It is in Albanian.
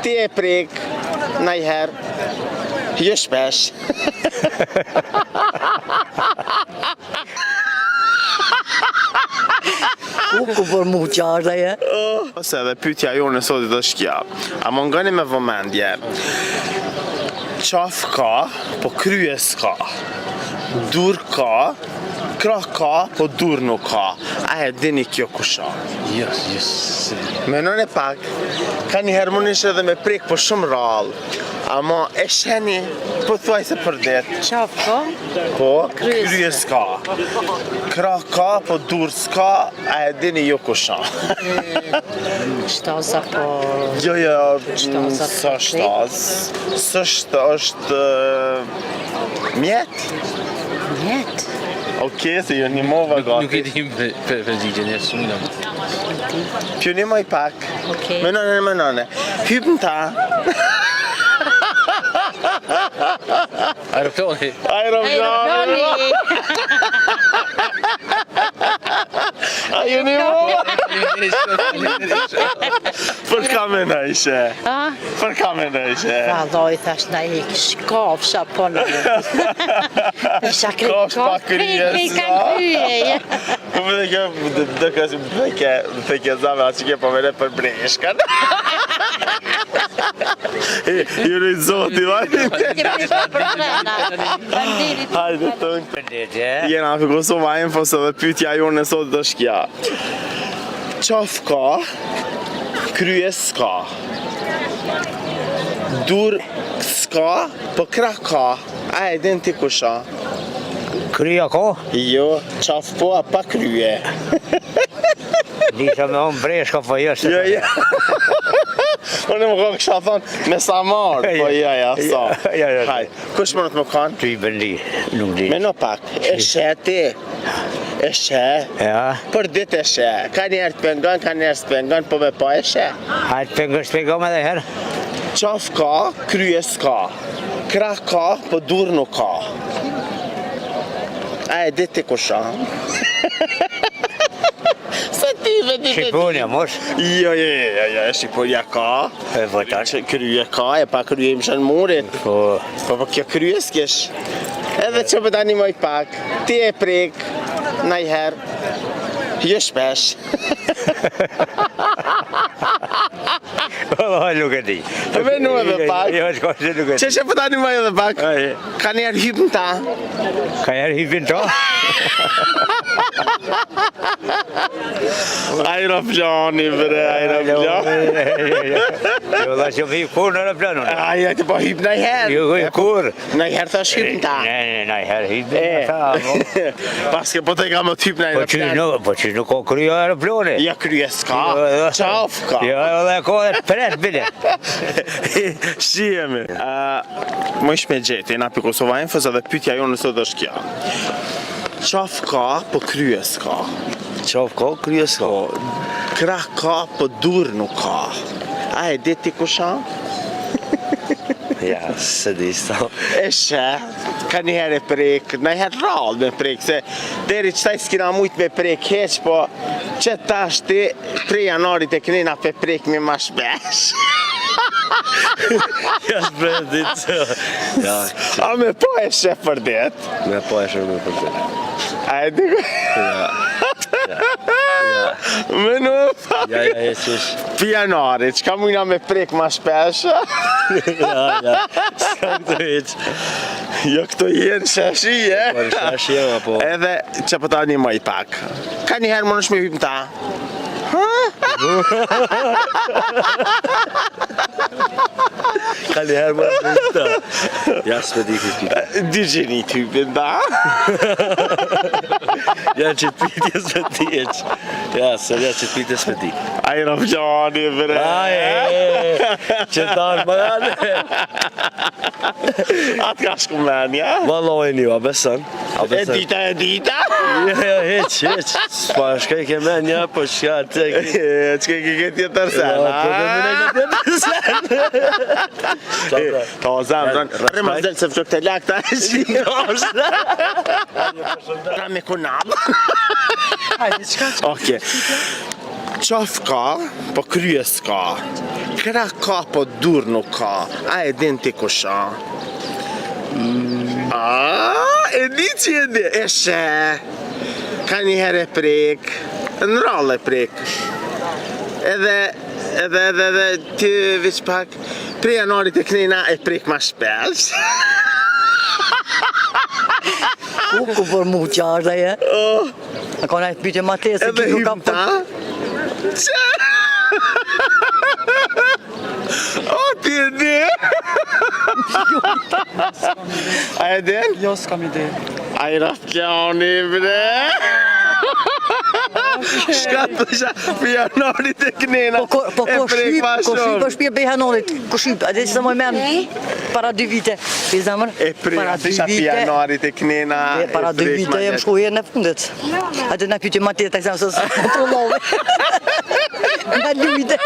Ti e prek, najher, jo shpesh. Ku për mu qarë e? Ose edhe pyetja jonë e sotit është kja. A mungoni me vëmendje? Qaf ka, po krye s'ka. Dur ka, krah ka, po dur nuk ka. A e dini kjo kusha? Yes. Menoni pak, ka një hermonish edhe me prek po shumë rallë. Ama e sheni, po thuaj se për det. Qaf ka? Po, krye s'ka. Krah ka, po dur s'ka, a e dini jo kusha. Shtaza po... Jo, Shtaza së shtaz. Sështë është mjet? Mjet? Okej, se jo një mova gati. Nuk e dim përgjigjen e shumë. Pjonimoj pak. Okej. Menone. Hypën ta. Aeroplani. Aeroplani. A ju një mova? Për ka mena ishe? Për ka mena ishe? Valloj, thash na i shkofsha po në... Kofsh pa krye s'ka. Po me dhe kjo, dhe ke zame, a që ke po mene për breshkan. Ju në zoti, vajtë. Hajde tënë. Jena për Kosova Infos edhe pyetja jonë e sotit është kja. Qaf ka, krye s'ka. Dur s'ka, po krah ka. A e din ti kusha? Krya ka? Jo, qaf po, a pa krye. Disha me unë breshka, po jo se... Jo. Unë më ka kësha thonë me samar, po ja, sa. Haj, kush më në të më kanë? Ty bëndi, nuk di. Me në pak, e sheti. E she. Ja. Për dit e she. Ka njerë të pengon, ka njerë të pengon, po me pa e she. Hajtë shpegom edhe herë. Qaf ka, krye s'ka. Krah ka, po dur nuk ka. A e dit ti kusha? Se ti vedi. Shqiponja, mosh? Jo, Shqiponja ka. E vëta. Krye ka, e pa krye më shanë murit. Po kjo krye s'kesh. Edhe që për tani moj pak, ti e prek, najher, jo shpesh. Nuk e di. Menu edhe pak. Jo, shko që nuk e di. Që për tani moj edhe pak, ka njerë hypën ta. Ka njerë hypën ta? Aeroplani, bre, aeroplani. Jo, da që vi kur në aeroplanu. Aja, ti po hypë najher. Jo, kur? Najher thash hypën ta. Ne, najher hypën ta. Paske po te ka më t'hypë në aeroplani. Po që nuk ka kryo aeroplani. Ja, krye s'ka, qaf ka. Jo, dhe ka dhe pret bile. Shijemi. Më ish me gjeti, na për Kosova Infos edhe pyetja jonë në sot është kja. Qaf ka, po krye s'ka. Qaf ka, krye s'ka. Krah ka, po dur nuk ka. A e dit ti kusha? Ja, se di sta. E she, ka njëherë e prek, njëherë rallë me prek, se deri qëtaj s'kina mujt me prek heq, po që tash ti 3 janarit e kënina pe prek me ma shpesh. Ja, shprej ditë. A me po e she për det? Me po e she për det. A e di ku? Me në pak. Ja, e qish. Pjanarit, qka mujna me prek ma shpesh? Ja, s'ka këto heq. Jo këto jenë shashije. Po shashije, po. Edhe që pëta një maj pak. Ka njëherë më nëshme hypëm ta? Ka njëherë më nëshme hypëm ta? Ja, s'pe di këtë pita. Dy gjeni të hypën ta? Ja, që të pitje s'pe di eq. Ja, se ja që të pitje s'pe di. Aeroplani, bre. Që ta është më gane. Atë ka shku menja? Valoj një, a beson? E dita? Jo, heq. S'pa shkaj ke menja, po shka të ke... Qke ke tjetër sen, Po dhe mene ke tjetër sen. Ta zemë, rëmë zëllë se fërë këtë lakë ta e shikosh. Ta me kunam. Hajde, qka që? Oke. Qaf ka, po krye s'ka. Kra ka, po dur nuk ka. A e din ti kusha? E di që e di. Eshe, ka një herë e prek, në rallë e prek. Edhe ti veç pak, prej janarit e knejna e prek ma shpesh. Ku për mu qarë e? A ka najtë pyte ma te se Edhe ki nuk ka hym ta. Që? O, ti e di? A e din? Jo, s'kam ide. A i rafjani, bre! Shka të shë për janarit e knena Po prek ma shqip shumë. është pje behanorit, ko shqip, a dhe që se moj men para 2 vite, për zamër, E prek të shë për janarit e knena para 2 vite jem shku herë në fundet. A dhe në pyte ma tjetë, të këzamë sësë kontrolove. Nga lujde.